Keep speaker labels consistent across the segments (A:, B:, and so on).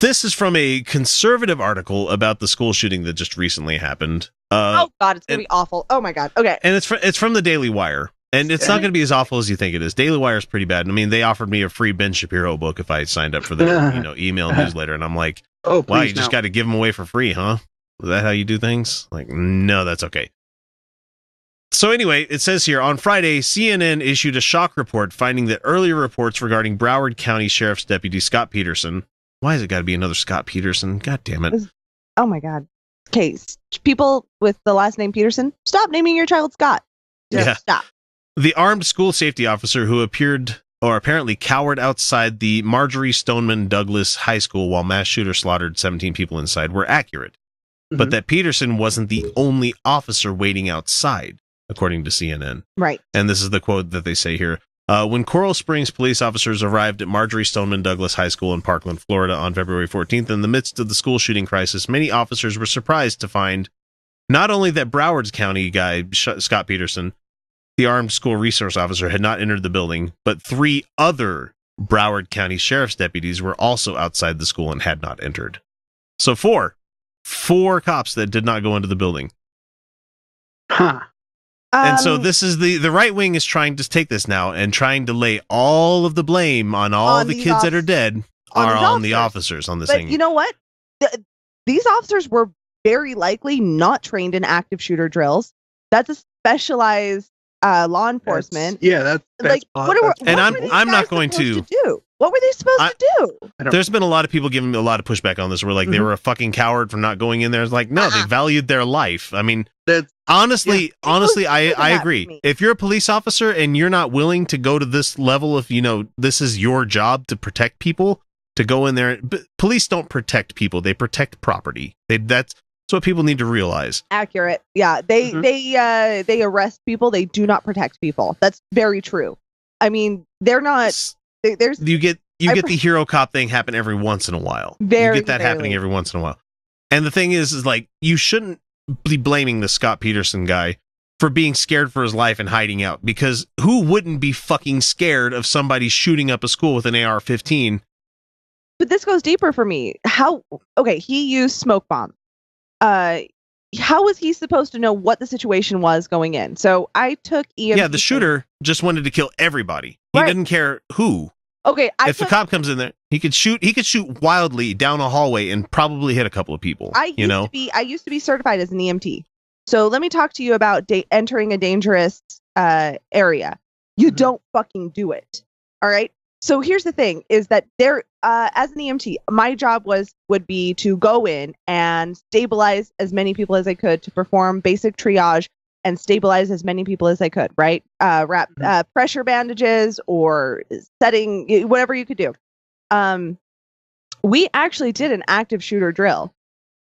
A: This is from a conservative article about the school shooting that just recently happened.
B: Oh God, it's gonna be awful. Oh my God. Okay.
A: And it's from the Daily Wire, and it's not going to be as awful as you think it is. Daily Wire is pretty bad. I mean, they offered me a free Ben Shapiro book if I signed up for their email newsletter, and I'm like, wow, you just got to give them away for free, huh? Is that how you do things? Like, no, that's okay. So anyway, it says here, on Friday, CNN issued a shock report finding that earlier reports regarding Broward County Sheriff's Deputy Scott Peterson. Why has it got to be another Scott Peterson? God damn it.
B: Oh my God. Okay, people with the last name Peterson, stop naming your child Scott. Just stop.
A: The armed school safety officer who apparently cowered outside the Marjorie Stoneman Douglas High School while mass shooter slaughtered 17 people inside were accurate. But that Peterson wasn't the only officer waiting outside, according to CNN.
B: Right.
A: And this is the quote that they say here. When Coral Springs police officers arrived at Marjorie Stoneman Douglas High School in Parkland, Florida on February 14th, in the midst of the school shooting crisis, many officers were surprised to find not only that Broward County guy, Scott Peterson, the armed school resource officer, had not entered the building, but 3 other Broward County sheriff's deputies were also outside the school and had not entered. So 4 cops that did not go into the building.
C: Huh.
A: And so this is the right wing is trying to take this now and trying to lay all of the blame on all the kids that are dead on the officers on this thing.
B: You know what? These officers were very likely not trained in active shooter drills. That's a specialized law enforcement.
C: That's
B: like what
A: I'm not going to
B: do. What were they supposed to do?
A: There's been a lot of people giving me a lot of pushback on this. Where like they were a fucking coward for not going in there. It's like no, they valued their life. I mean, honestly, I agree. If you're a police officer and you're not willing to go to this level of this is your job to protect people, to go in there. But police don't protect people; they protect property. That's what people need to realize.
B: Accurate. Yeah, they arrest people. They do not protect people. That's very true. I mean, they're not.
A: You get the hero cop thing happen every once in a while. You get that happening every once in a while. And the thing is like you shouldn't be blaming the Scott Peterson guy for being scared for his life and hiding out, because who wouldn't be fucking scared of somebody shooting up a school with an AR-15?
B: But this goes deeper for me. He used smoke bombs. How was he supposed to know what the situation was going in? So I took EMT.
A: Yeah, the shooter just wanted to kill everybody. He didn't care who.
B: Okay,
A: if a cop comes in there, he could shoot wildly down a hallway and probably hit a couple of people.
B: I used to be certified as an EMT. So let me talk to you about entering a dangerous area. You don't fucking do it. All right. So here's the thing: is that as an EMT, my job would be to go in and stabilize as many people as I could, to perform basic triage and stabilize as many people as I could, right? Wrap pressure bandages or setting, whatever you could do. We actually did an active shooter drill,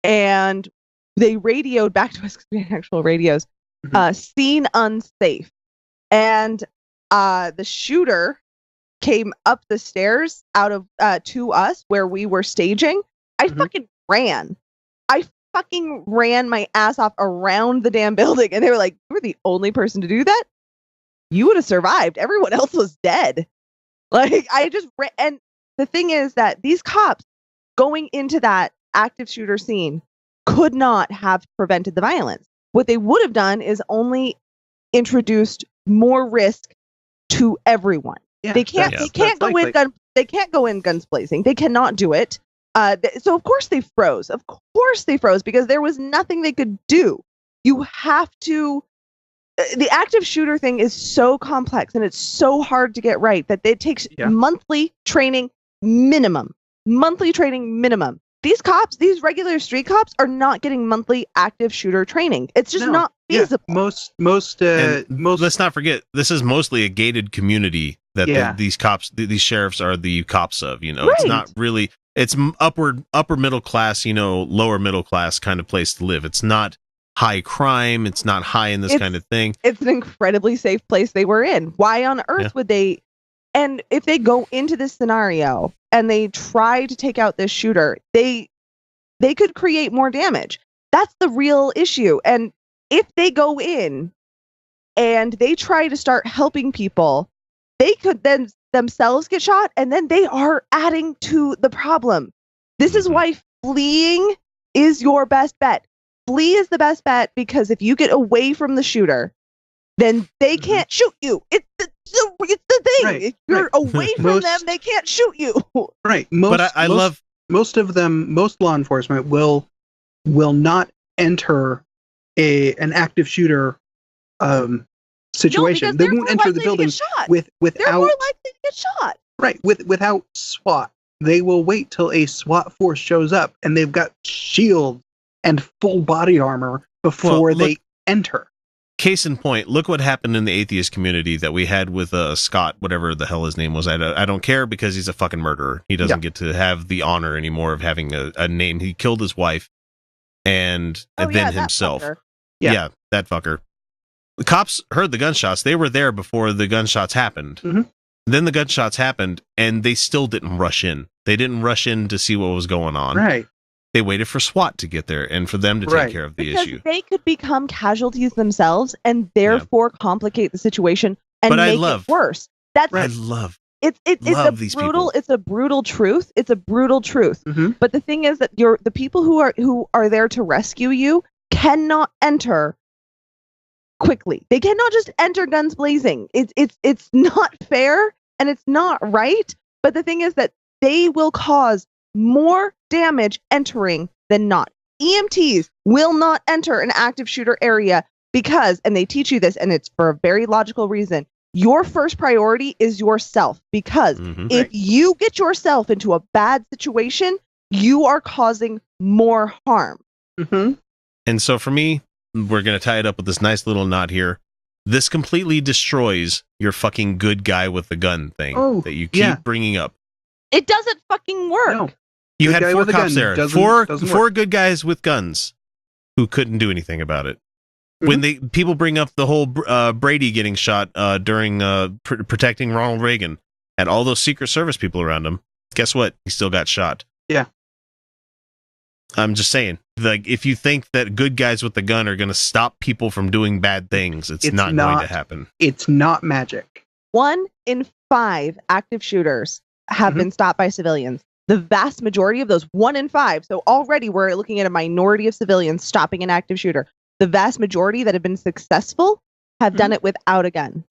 B: and they radioed back to us, because we had actual radios, scene unsafe. And the shooter came up the stairs out of to us where we were staging. I fucking ran. I fucking ran my ass off around the damn building, and they were like, "You were the only person to do that. You would have survived. Everyone else was dead." Like I just ran. And the thing is that these cops going into that active shooter scene could not have prevented the violence. What they would have done is only introduced more risk to everyone. Yeah, they can't go in guns blazing. They cannot do it. So of course they froze. Of course they froze, because there was nothing they could do. You have to. The active shooter thing is so complex and it's so hard to get right that it takes monthly training minimum. These cops, these regular street cops, are not getting monthly active shooter training. It's just not feasible.
C: Most.
A: Let's not forget, this is mostly a gated community that these cops, these sheriffs are the cops of. It's not really. It's upper middle class, lower middle class kind of place to live. It's not high crime. It's not high in this kind of thing. It's
B: an incredibly safe place they were in. Why on earth would they? And if they go into this scenario and they try to take out this shooter, they could create more damage. That's the real issue. And if they go in and they try to start helping people, they could then themselves get shot, and then they are adding to the problem. This is why fleeing is your best bet. Flee is the best bet because if you get away from the shooter, then they can't shoot you. It's the thing.
C: Right,
B: If you're away from them, they can't shoot you.
C: Right.
A: But I love
C: most of them. Most law enforcement will not enter an active shooter situation.
B: No,
C: they won't enter the building without.
B: They're more likely to get shot.
C: Right. Without SWAT. They will wait till a SWAT force shows up and they've got shields and full body armor before they enter.
A: Case in point, look what happened in the atheist community that we had with Scott, whatever the hell his name was. I don't care because he's a fucking murderer. He doesn't get to have the honor anymore of having a name. He killed his wife and then himself. Yeah, that fucker. The cops heard the gunshots. They were there before the gunshots happened.
C: Mm-hmm.
A: Then the gunshots happened, and they still didn't rush in. They didn't rush in to see what was going on.
C: Right.
A: They waited for SWAT to get there and for them to take care of the issue.
B: They could become casualties themselves and therefore complicate the situation and make it worse. That's
A: I love
B: it's
A: these
B: brutal.
A: people.
B: It's a brutal truth. It's a brutal truth.
C: Mm-hmm.
B: But the thing is that the people who are there to rescue you cannot enter quickly. They cannot just enter guns blazing. It's not fair and it's not right. But the thing is that they will cause more damage entering than not. EMTs will not enter an active shooter area because, and they teach you this, and it's for a very logical reason, your first priority is yourself. Because if you get yourself into a bad situation, you are causing more harm.
C: Mm-hmm.
A: And so for me, we're going to tie it up with this nice little knot here. This completely destroys your fucking good guy with the gun thing that you keep bringing up.
B: It doesn't fucking work.
C: No.
A: You had 4 cops there. Four
C: work.
A: good guys with guns who couldn't do anything about it. When people bring up the whole Brady getting shot during protecting Ronald Reagan, had all those Secret Service people around him. Guess what? He still got shot.
C: Yeah.
A: I'm just saying, like, if you think that good guys with the gun are going to stop people from doing bad things, it's not going to happen.
C: It's not magic.
B: 1 in 5 active shooters have been stopped by civilians. The vast majority of those, 1 in 5. So already we're looking at a minority of civilians stopping an active shooter. The vast majority that have been successful have done it without a gun.